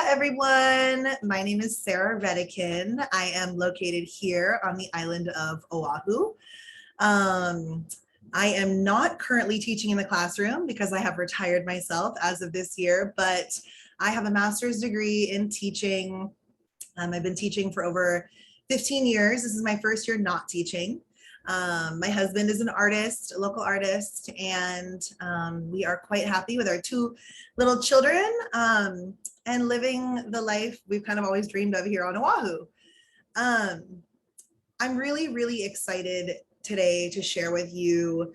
everyone. My name is Sarah Redican. I am located here on the island of Oahu. I am not currently teaching in the classroom because I have retired myself as of this year, but I have a master's degree in teaching. I've been teaching for over 15 years. This is my first year not teaching. My husband is an artist, a local artist, and we are quite happy with our two little children and living the life we've kind of always dreamed of here on Oahu. I'm really excited today to share with you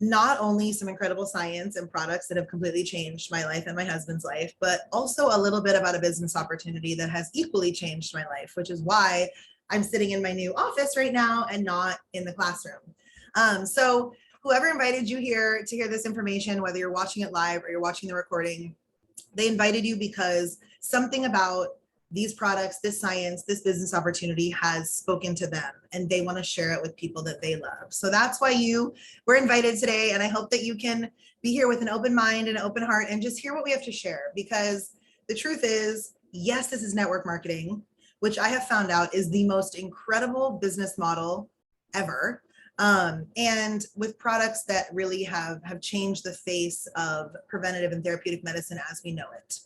not only some incredible science and products that have completely changed my life and my husband's life, but also a little bit about a business opportunity that has equally changed my life, which is why I'm sitting in my new office right now and not in the classroom. So whoever invited you here to hear this information, whether you're watching it live or you're watching the recording, they invited you because something about these products, this science, this business opportunity has spoken to them and they want to share it with people that they love. So that's why you were invited today. And I hope that you can be here with an open mind and an open heart and just hear what we have to share, because the truth is, yes, this is network marketing, which I have found out is the most incredible business model ever. And with products that really have changed the face of preventative and therapeutic medicine as we know it.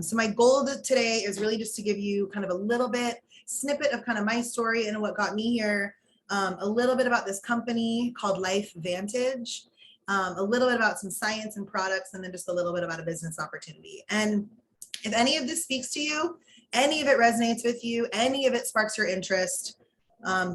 So my goal today is really just to give you kind of a little bit snippet of kind of my story and what got me here, a little bit about this company called Life Vantage, a little bit about some science and products, and then just a little bit about a business opportunity. And if any of this speaks to you, any of it resonates with you, any of it sparks your interest,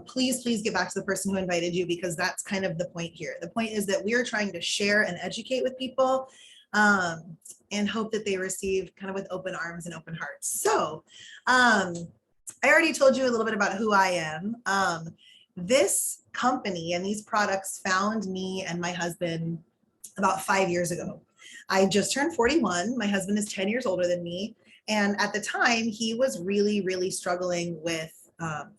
please get back to the person who invited you, because that's kind of the point here. The point is that we are trying to share and educate with people and hope that they receive kind of with open arms and open hearts. So I already told you a little bit about who I am. This company and these products found me and my husband about 5 years ago. I just turned 41. My husband is 10 years older than me. And at the time, he was really struggling with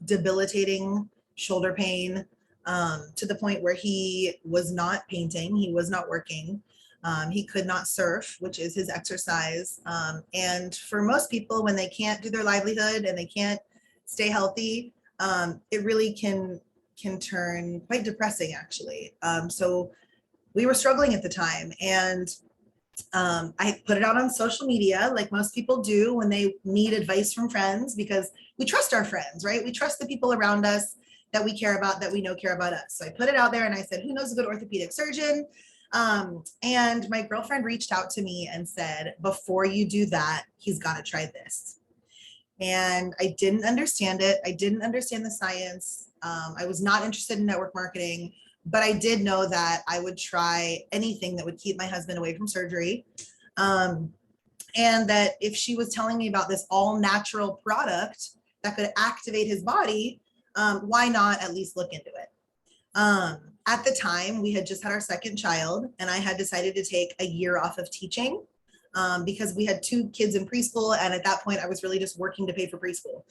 debilitating shoulder pain to the point where he was not painting, he was not working. He could not surf, which is his exercise. And for most people, when they can't do their livelihood and they can't stay healthy, it really can turn quite depressing, actually. So we were struggling at the time. And I put it out on social media like most people do when they need advice from friends, because we trust our friends, right? We trust the people around us that we care about, that we know care about us. So I put it out there and I said, who knows a good orthopedic surgeon? And my girlfriend reached out to me and said, before you do that, he's got to try this. And I didn't understand it. I didn't understand the science. I was not interested in network marketing, but I did know that I would try anything that would keep my husband away from surgery. And that if she was telling me about this all natural product that could activate his body, why not at least look into it? At the time, we had just had our second child, and I had decided to take a year off of teaching because we had 2 kids in preschool. And at that point, I was really just working to pay for preschool.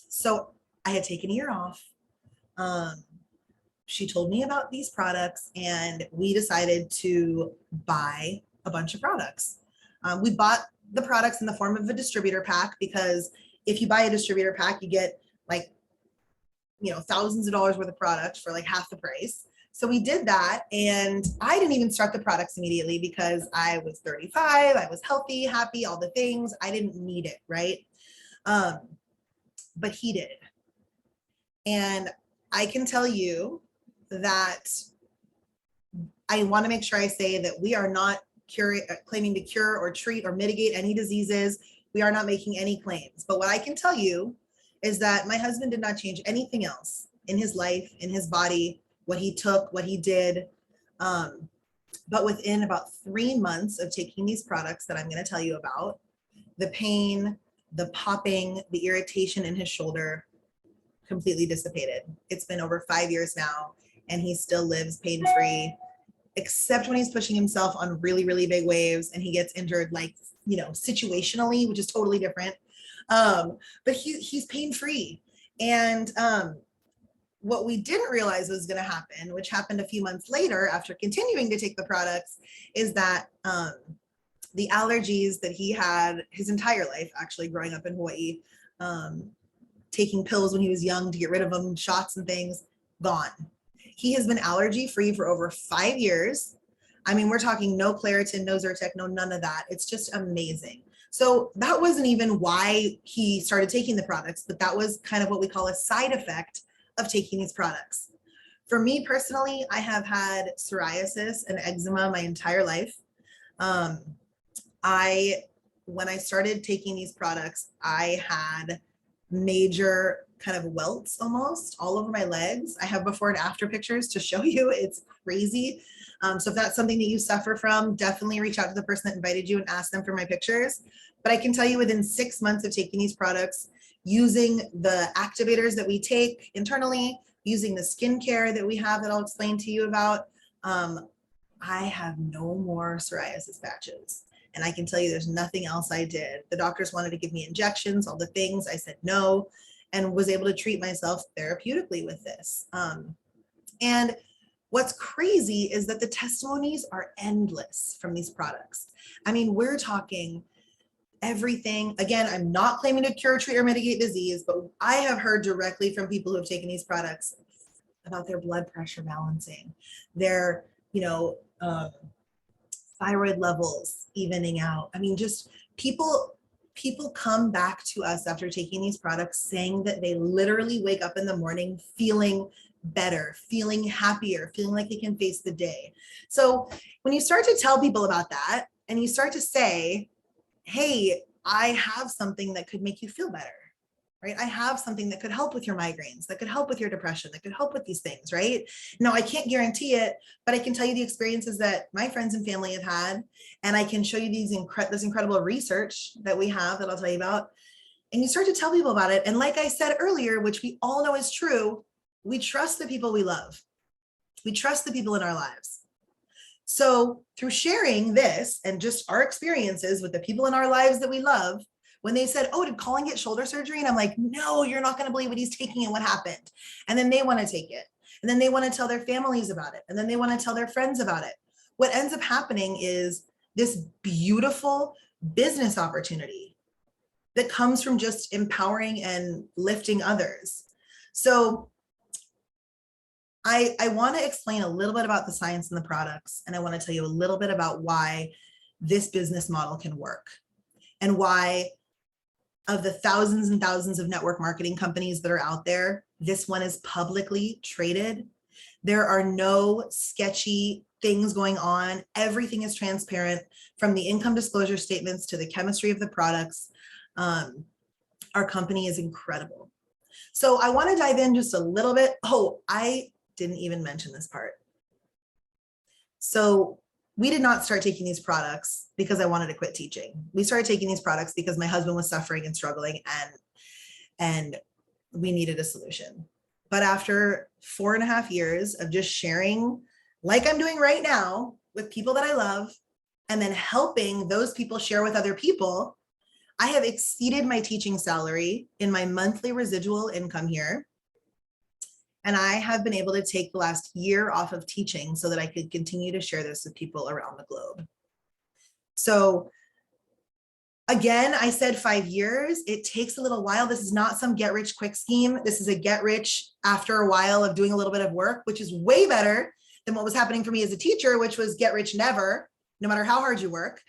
So I had taken a year off. She told me about these products, and we decided to buy a bunch of products. We bought the products in the form of a distributor pack, because if you buy a distributor pack, you get like, thousands of dollars worth of product for like half the price. So we did that, and I didn't even start the products immediately because I was 35, I was healthy, happy, all the things. I didn't need it, right? But he did. And I can tell you that I want to make sure I say that we are not claiming to cure or treat or mitigate any diseases. We are not making any claims. But what I can tell you is that my husband did not change anything else in his life, in his body, what he took, what he did. But within about 3 months of taking these products that I'm going to tell you about, the pain, the popping, the irritation in his shoulder completely dissipated. It's been over 5 years now, and he still lives pain-free, except when he's pushing himself on really big waves and he gets injured, like, situationally, which is totally different. But he's pain-free. And what we didn't realize was going to happen, which happened a few months later after continuing to take the products, is that the allergies that he had his entire life, actually growing up in Hawaii, taking pills when he was young to get rid of them, shots and things, gone. He has been allergy free for over 5 years. I mean, we're talking no Claritin, no Zyrtec, no none of that. It's just amazing. So that wasn't even why he started taking the products, but that was kind of what we call a side effect of taking these products. For me personally, I have had psoriasis and eczema my entire life. When I started taking these products, I had major kind of welts almost all over my legs. I have before and after pictures to show you. It's crazy. So if that's something that you suffer from, definitely reach out to the person that invited you and ask them for my pictures. But I can tell you within 6 months of taking these products, using the activators that we take internally, using the skincare that we have that I'll explain to you about, I have no more psoriasis patches. And I can tell you there's nothing else I did. The doctors wanted to give me injections, all the things. I said no, and was able to treat myself therapeutically with this. And what's crazy is that the testimonies are endless from these products. I mean, we're talking everything. Again, I'm not claiming to cure, treat, or mitigate disease, but I have heard directly from people who have taken these products about their blood pressure balancing, their, thyroid levels evening out. I mean, just people come back to us after taking these products saying that they literally wake up in the morning feeling better, feeling happier, feeling like they can face the day. So when you start to tell people about that and you start to say, hey, I have something that could make you feel better, right? I have something that could help with your migraines, that could help with your depression, that could help with these things, right? No, I can't guarantee it, but I can tell you the experiences that my friends and family have had, and I can show you this incredible research that we have that I'll tell you about. And you start to tell people about it. And like I said earlier, which we all know is true, we trust the people we love. We trust the people in our lives. So through sharing this and just our experiences with the people in our lives that we love, when they said, oh, did Colin get shoulder surgery? And I'm like, no, you're not going to believe what he's taking and what happened. And then they want to take it. And then they want to tell their families about it. And then they want to tell their friends about it. What ends up happening is this beautiful business opportunity that comes from just empowering and lifting others. So I want to explain a little bit about the science and the products. And I want to tell you a little bit about why this business model can work and why of the thousands and thousands of network marketing companies that are out there, this one is publicly traded. There are no sketchy things going on. Everything is transparent, from the income disclosure statements to the chemistry of the products. Our company is incredible. So I want to dive in just a little bit. Oh, I didn't even mention this part. So we did not start taking these products because I wanted to quit teaching. We started taking these products because my husband was suffering and struggling, and we needed a solution. But after 4.5 years of just sharing, like I'm doing right now, with people that I love, and then helping those people share with other people, I have exceeded my teaching salary in my monthly residual income here. And I have been able to take the last year off of teaching so that I could continue to share this with people around the globe. So again, I said 5 years. It takes a little while. This is not some get rich quick scheme. This is a get rich after a while of doing a little bit of work, which is way better than what was happening for me as a teacher, which was get rich never, no matter how hard you work.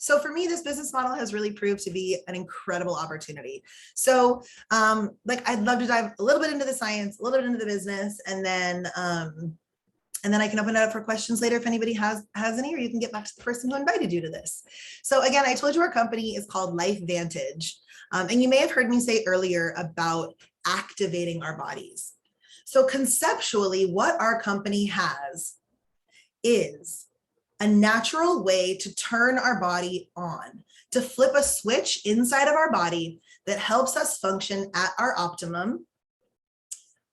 So for me, this business model has really proved to be an incredible opportunity. So I'd love to dive a little bit into the science, a little bit into the business, and then I can open it up for questions later if anybody has any, or you can get back to the person who invited you to this. So again, I told you our company is called Life Vantage. And you may have heard me say earlier about activating our bodies. So conceptually, what our company has is a natural way to turn our body on, to flip a switch inside of our body that helps us function at our optimum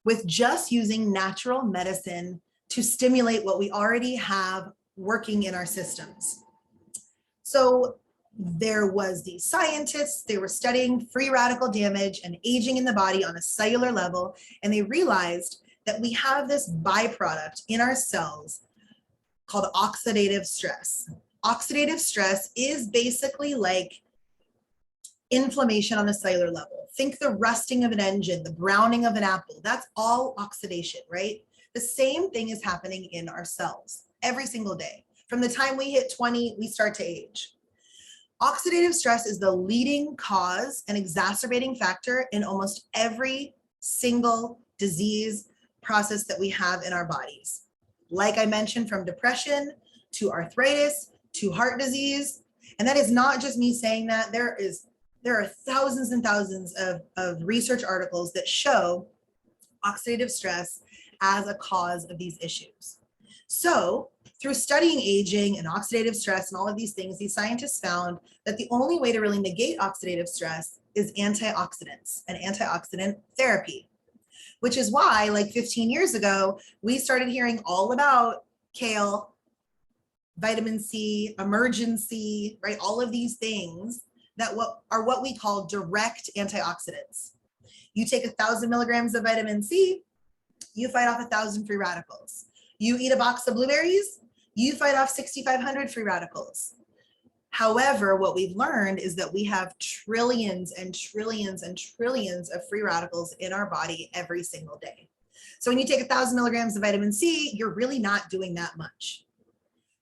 with just using natural medicine to stimulate what we already have working in our systems. So there was these scientists, they were studying free radical damage and aging in the body on a cellular level, and they realized that we have this byproduct in our cells called oxidative stress. oxidative stress is basically like inflammation on a cellular level. Think the rusting of an engine, the browning of an apple. That's all oxidation, right? The same thing is happening in our cells every single day. From the time we hit 20, we start to age. Oxidative stress is the leading cause and exacerbating factor in almost every single disease process that we have in our bodies. Like I mentioned, from depression to arthritis to heart disease. And that is not just me saying that. There are thousands and thousands of research articles that show oxidative stress as a cause of these issues. So through studying aging and oxidative stress and all of these things, these scientists found that the only way to really negate oxidative stress is antioxidants and antioxidant therapy, which is why, like 15 years ago, we started hearing all about kale, vitamin C, emergency, right? All of these things that are what we call direct antioxidants. You take 1,000 milligrams of vitamin C, you fight off 1,000 free radicals. You eat a box of blueberries, you fight off 6,500 free radicals. However, what we've learned is that we have trillions and trillions and trillions of free radicals in our body every single day. So when you take 1,000 milligrams of vitamin C, you're really not doing that much.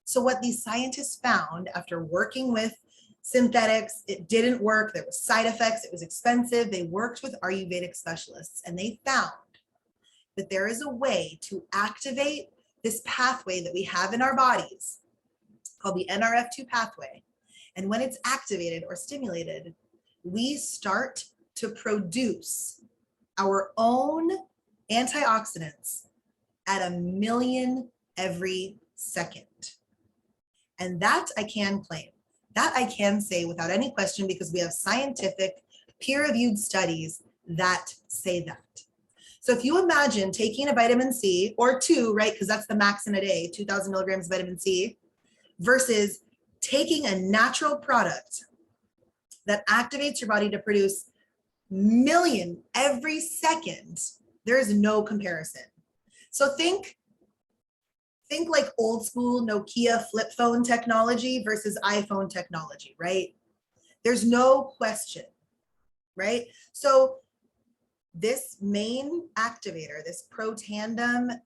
So what these scientists found after working with synthetics, it didn't work. There were side effects. It was expensive. They worked with Ayurvedic specialists and they found that there is a way to activate this pathway that we have in our bodies called the NRF2 pathway. And when it's activated or stimulated, we start to produce our own antioxidants at 1 million every second. And that I can claim. That I can say without any question because we have scientific peer-reviewed studies that say that. So if you imagine taking a vitamin C or 2, right, because that's the max in a day, 2,000 milligrams of vitamin C, versus taking a natural product that activates your body to produce 1 million every second, there is no comparison. So think like old school Nokia flip phone technology versus iPhone technology, right? There's no question, right? So this main activator, this protandem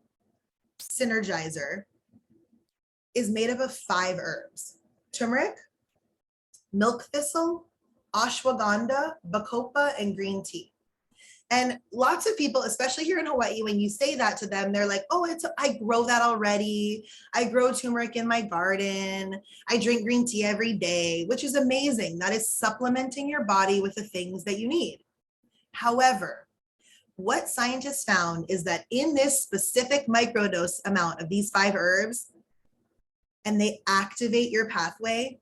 synergizer, is made up of 5 herbs: turmeric, milk thistle, ashwagandha, bacopa, and green tea. And lots of people, especially here in Hawaii, when you say that to them, they're like, oh, I grow that already. I grow turmeric in my garden. I drink green tea every day, which is amazing. That is supplementing your body with the things that you need. However, what scientists found is that in this specific microdose amount of these 5 herbs, and they activate your pathway,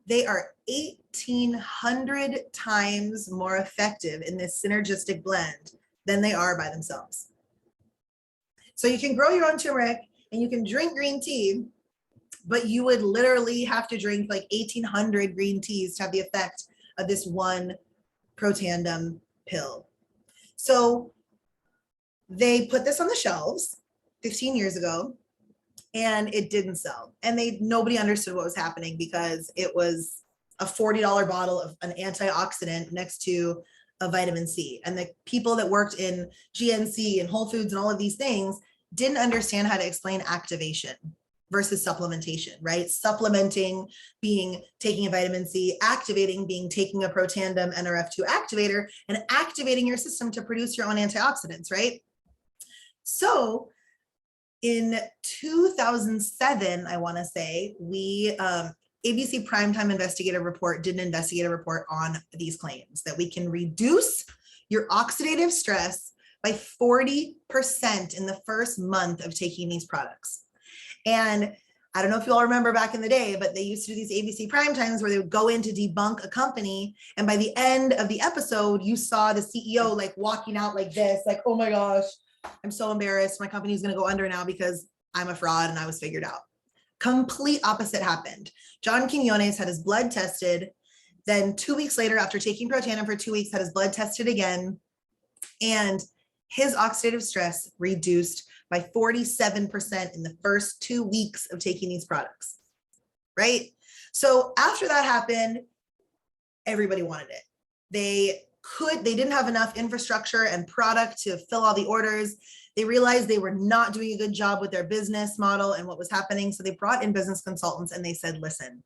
they are 1,800 times more effective in this synergistic blend than they are by themselves. So you can grow your own turmeric and you can drink green tea, but you would literally have to drink like 1,800 green teas to have the effect of this one protandem pill. So they put this on the shelves 15 years ago and it didn't sell. And nobody understood what was happening because it was a $40 bottle of an antioxidant next to a vitamin C. And the people that worked in GNC and Whole Foods and all of these things didn't understand how to explain activation versus supplementation, right? Supplementing being taking a vitamin C, activating being taking a protandem NRF2 activator and activating your system to produce your own antioxidants, right? So in 2007, I want to say, we ABC Primetime Investigative Report did an investigative report on these claims that we can reduce your oxidative stress by 40% in the first month of taking these products. And I don't know if you all remember back in the day, but they used to do these ABC Primetimes where they would go in to debunk a company. And by the end of the episode, you saw the CEO like walking out like this, like, oh my gosh, I'm so embarrassed. My company is going to go under now because I'm a fraud and I was figured out. Complete opposite happened. John Quinones had his blood tested. Then 2 weeks later, after taking Protandim for 2 weeks, had his blood tested again. And his oxidative stress reduced by 47% in the first 2 weeks of taking these products, right? So after that happened, everybody wanted it. They didn't have enough infrastructure and product to fill all the orders. They realized they were not doing a good job with their business model and what was happening. So they brought in business consultants and they said, listen,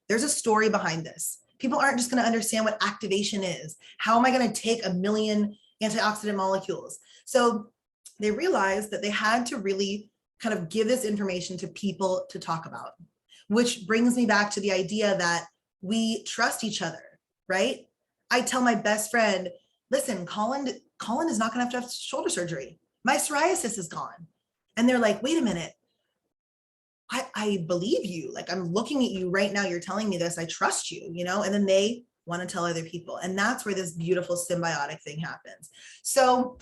there's a story behind this. People aren't just going to understand what activation is. How am I going to take 1 million antioxidant molecules? So they realized that they had to really kind of give this information to people to talk about, which brings me back to the idea that we trust each other, right? I tell my best friend, listen, Colin is not going to have shoulder surgery. My psoriasis is gone. And they're like, wait a minute. I believe you. Like, I'm looking at you right now. You're telling me this. I trust you, you know? And then they want to tell other people. And that's where this beautiful symbiotic thing happens. So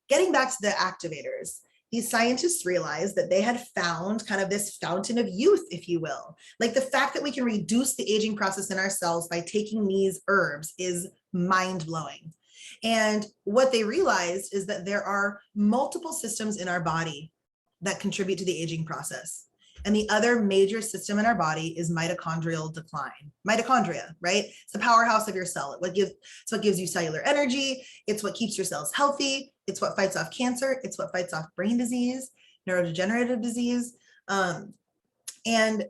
getting back to the activators, these scientists realized that they had found kind of this fountain of youth, if you will. Like, the fact that we can reduce the aging process in our cells by taking these herbs is mind-blowing. And what they realized is that there are multiple systems in our body that contribute to the aging process. And the other major system in our body is mitochondrial decline. Mitochondria, right? It's the powerhouse of your cell. It's what gives you cellular energy. It's what keeps your cells healthy. It's what fights off cancer. It's what fights off brain disease, neurodegenerative disease. And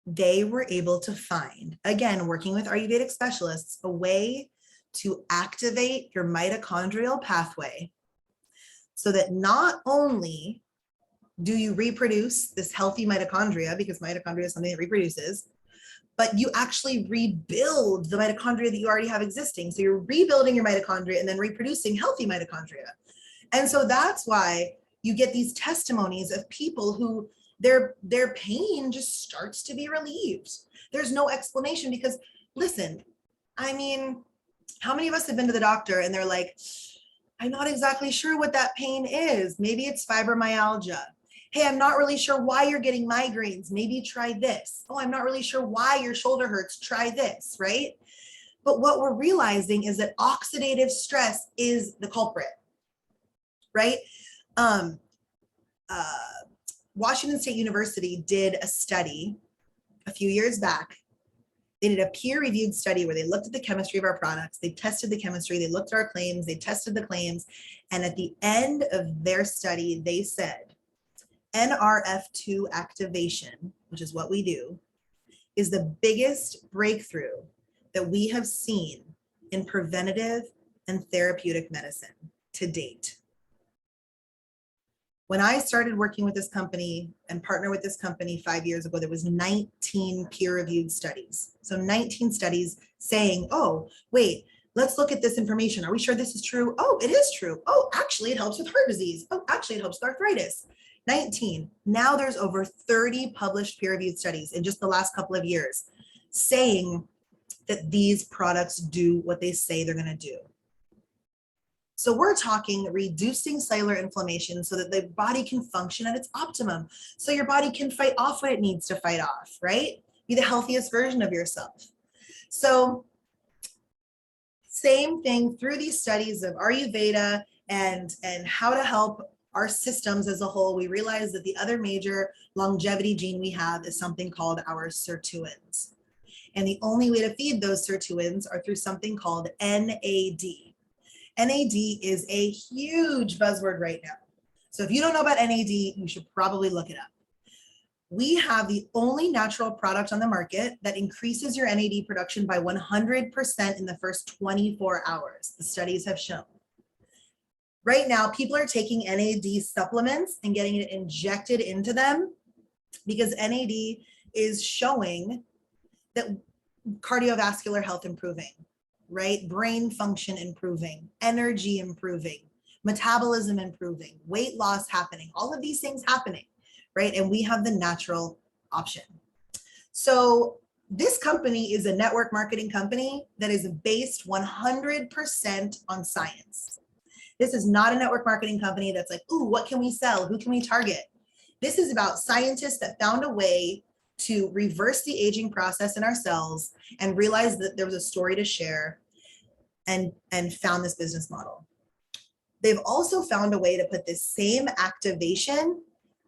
they were able to find, again, working with Ayurvedic specialists, a way to activate your mitochondrial pathway so that not only do you reproduce this healthy mitochondria, because mitochondria is something that reproduces, but you actually rebuild the mitochondria that you already have existing. So you're rebuilding your mitochondria and then reproducing healthy mitochondria. And so that's why you get these testimonies of people who their pain just starts to be relieved. There's no explanation because, listen, I mean, how many of us have been to the doctor and they're like, I'm not exactly sure what that pain is. Maybe it's fibromyalgia. Hey, I'm not really sure why you're getting migraines. Maybe try this. Oh, I'm not really sure why your shoulder hurts. Try this, right? But what we're realizing is that oxidative stress is the culprit, right? Washington State University did a study a few years back. They did a peer-reviewed study where they looked at the chemistry of our products. They tested the chemistry. They looked at our claims. They tested the claims. And at the end of their study, they said, NRF2 activation, which is what we do, is the biggest breakthrough that we have seen in preventative and therapeutic medicine to date. When I started working with this company and partner with this company 5 years ago, there was 19 peer-reviewed studies. So 19 studies saying, oh, wait, let's look at this information. Are we sure this is true? Oh, it is true. Oh, actually, it helps with heart disease. Oh, actually, it helps with arthritis. 19. Now there's over 30 published peer-reviewed studies in just the last couple of years saying that these products do what they say they're going to do. So we're talking reducing cellular inflammation so that the body can function at its optimum. So your body can fight off what it needs to fight off, right? Be the healthiest version of yourself. So same thing through these studies of Ayurveda and how to help our systems as a whole, we realize that the other major longevity gene we have is something called our sirtuins. And the only way to feed those sirtuins are through something called NAD. NAD is a huge buzzword right now. So if you don't know about NAD, you should probably look it up. We have the only natural product on the market that increases your NAD production by 100% in the first 24 hours, the studies have shown. Right now, people are taking NAD supplements and getting it injected into them because NAD is showing that cardiovascular health improving, right? Brain function improving, energy improving, metabolism improving, weight loss happening, all of these things happening, right? And we have the natural option. So this company is a network marketing company that is based 100% on science. This is not a network marketing company that's like, ooh, what can we sell? Who can we target? This is about scientists that found a way to reverse the aging process in our cells and realized that there was a story to share and found this business model. They've also found a way to put this same activation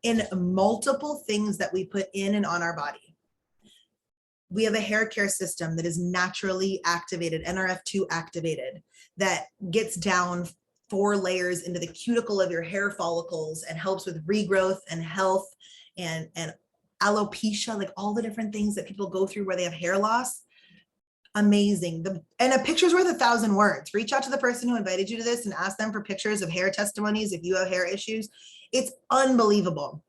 in multiple things that we put in and on our body. We have a hair care system that is naturally activated, NRF2 activated, that gets down 4 layers into the cuticle of your hair follicles and helps with regrowth and health and alopecia, like all the different things that people go through where they have hair loss. Amazing. And a picture's worth 1,000 words. Reach out to the person who invited you to this and ask them for pictures of hair testimonies if you have hair issues. It's unbelievable.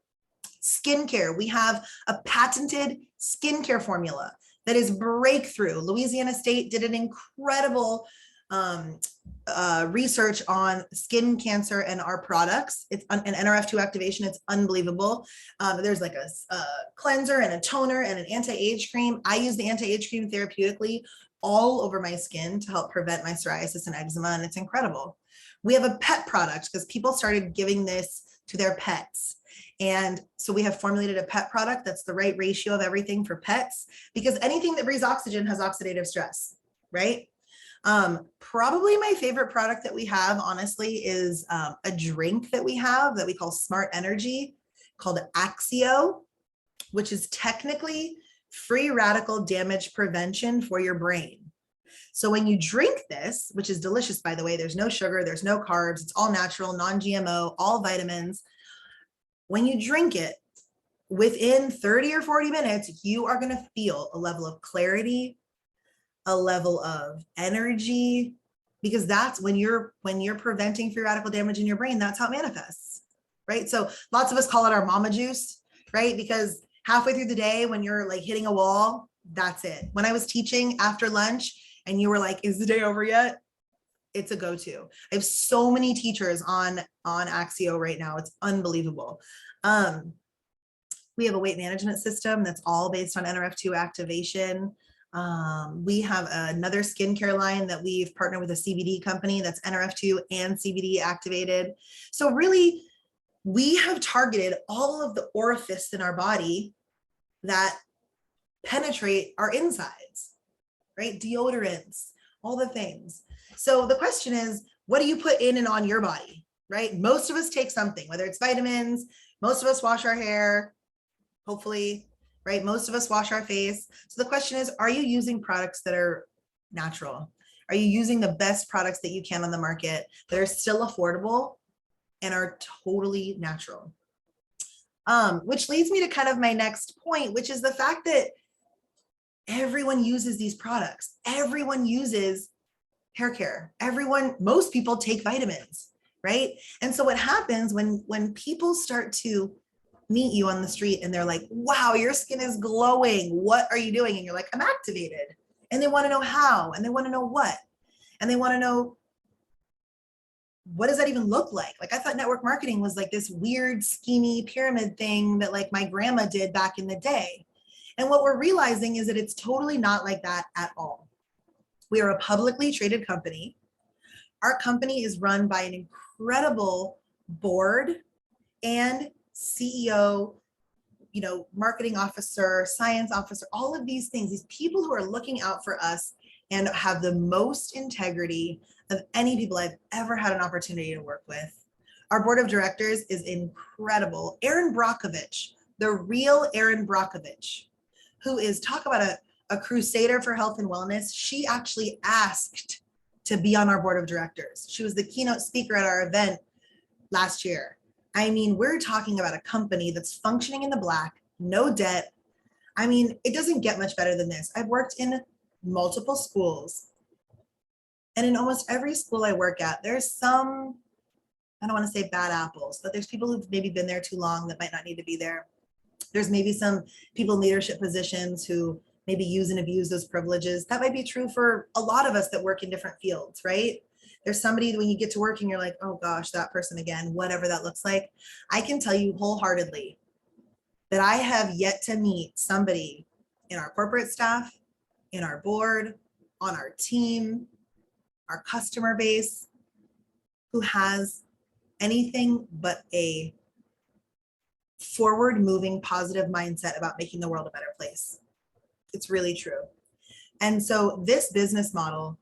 Skincare. We have a patented skincare formula that is breakthrough. Louisiana State did an incredible research on skin cancer and our products. It's an NRF2 activation. It's unbelievable. There's like a cleanser and a toner and an anti-age cream. I use the anti-age cream therapeutically all over my skin to help prevent my psoriasis and eczema, and it's incredible. We have a pet product because people started giving this to their pets. And so we have formulated a pet product that's the right ratio of everything for pets, because anything that breathes oxygen has oxidative stress, right? Probably my favorite product that we have, honestly, is a drink that we have that we call Smart Energy, called Axio, which is technically free radical damage prevention for your brain. So when you drink this, which is delicious, by the way, there's no sugar, there's no carbs, it's all natural, non-GMO, all vitamins. When you drink it, within 30 or 40 minutes, you are going to feel a level of clarity, a level of energy, because that's when you're preventing free radical damage in your brain, that's how it manifests, right? So lots of us call it our mama juice, right? Because halfway through the day when you're like hitting a wall, that's it. When I was teaching after lunch and you were like, is the day over yet? It's a go-to. I have so many teachers on Axio right now. It's unbelievable. We have a weight management system that's all based on NRF2 activation. We have another skincare line that we've partnered with a CBD company that's NRF2 and CBD activated. So really, we have targeted all of the orifices in our body that penetrate our insides, right? Deodorants, all the things. So the question is, what do you put in and on your body, right? Most of us take something, whether it's vitamins, most of us wash our hair, hopefully, right? Most of us wash our face. So the question is, are you using products that are natural? Are you using the best products that you can on the market that are still affordable and are totally natural? Which leads me to kind of my next point, which is the fact that everyone uses these products. Everyone uses hair care. Most people take vitamins, right? And so what happens when people start to meet you on the street and they're like, wow, your skin is glowing. What are you doing? And you're like, I'm activated. And they want to know how, and they want to know what, and they want to know, what does that even look like? Like, I thought network marketing was like this weird, schemy pyramid thing that like my grandma did back in the day. And what we're realizing is that it's totally not like that at all. We are a publicly traded company. Our company is run by an incredible board and CEO, marketing officer, science officer, all of these things, these people who are looking out for us and have the most integrity of any people I've ever had an opportunity to work with. Our board of directors is incredible. Erin Brockovich, the real Erin Brockovich, who is, talk about a crusader for health and wellness. She actually asked to be on our board of directors. She was the keynote speaker at our event last year. I mean, we're talking about a company that's functioning in the black, no debt. I mean, it doesn't get much better than this. I've worked in multiple schools. And in almost every school I work at, there's some, I don't want to say bad apples, but there's people who've maybe been there too long that might not need to be there. There's maybe some people in leadership positions who maybe use and abuse those privileges. That might be true for a lot of us that work in different fields, right? There's somebody when you get to work and you're like, oh gosh, that person again, whatever that looks like. I can tell you wholeheartedly that I have yet to meet somebody in our corporate staff, in our board, on our team, our customer base, who has anything but a forward-moving, positive mindset about making the world a better place. It's really true. And so this business model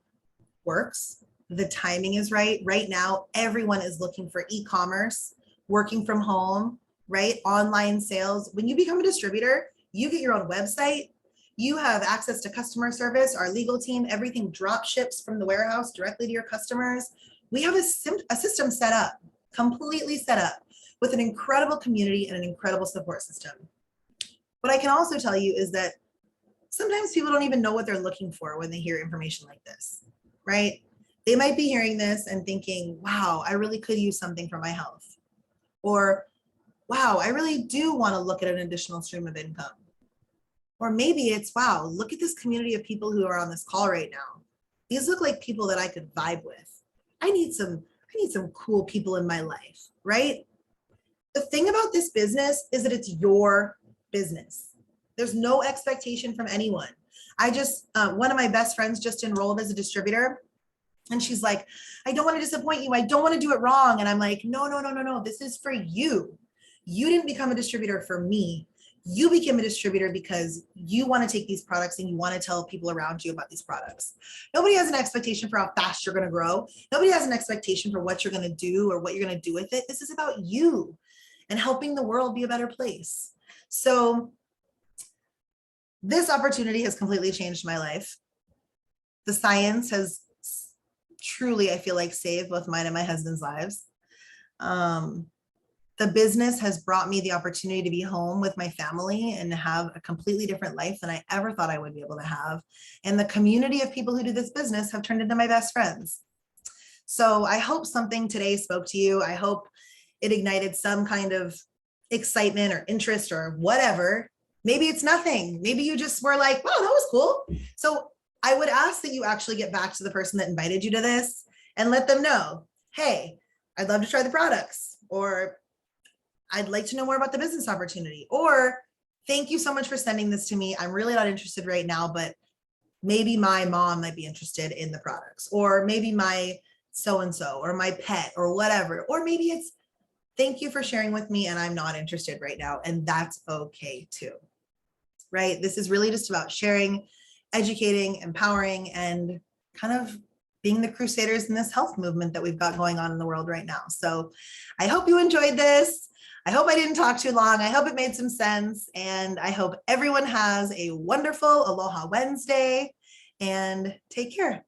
works. The timing is right. Right now, everyone is looking for e-commerce, working from home, right? Online sales. When you become a distributor, you get your own website, You have access to customer service, our legal team, everything drop ships from the warehouse directly to your customers. We have a system set up, completely set up, with an incredible community and an incredible support system. What I can also tell you is that sometimes people don't even know what they're looking for when they hear information like this, right? They might be hearing this and thinking, wow, I really could use something for my health. Or, wow, I really do want to look at an additional stream of income. Or maybe it's, wow, look at this community of people who are on this call right now. These look like people that I could vibe with. I need some cool people in my life, right? The thing about this business is that it's your business. There's no expectation from anyone. One of my best friends just enrolled as a distributor, and she's like, I don't want to disappoint you. I don't want to do it wrong. And I'm like, no. This is for you. You didn't become a distributor for me. You became a distributor because you want to take these products and you want to tell people around you about these products. Nobody has an expectation for how fast you're going to grow. Nobody has an expectation for what you're going to do or what you're going to do with it. This is about you and helping the world be a better place. So this opportunity has completely changed my life. The science has truly, I feel like, saved both mine and my husband's lives. The business has brought me the opportunity to be home with my family and have a completely different life than I ever thought I would be able to have. And the community of people who do this business have turned into my best friends. So I hope something today spoke to you. I hope it ignited some kind of excitement or interest or whatever. Maybe it's nothing. Maybe you just were like, wow, that was cool. So I would ask that you actually get back to the person that invited you to this and let them know, hey, I'd love to try the products, or I'd like to know more about the business opportunity, or thank you so much for sending this to me. I'm really not interested right now, but maybe my mom might be interested in the products, or maybe my so-and-so or my pet or whatever, or maybe it's thank you for sharing with me and I'm not interested right now. And that's okay too, right? This is really just about sharing, educating, empowering, and kind of being the crusaders in this health movement that we've got going on in the world right now. So I hope you enjoyed this. I hope I didn't talk too long. I hope it made some sense. And I hope everyone has a wonderful Aloha Wednesday, and take care.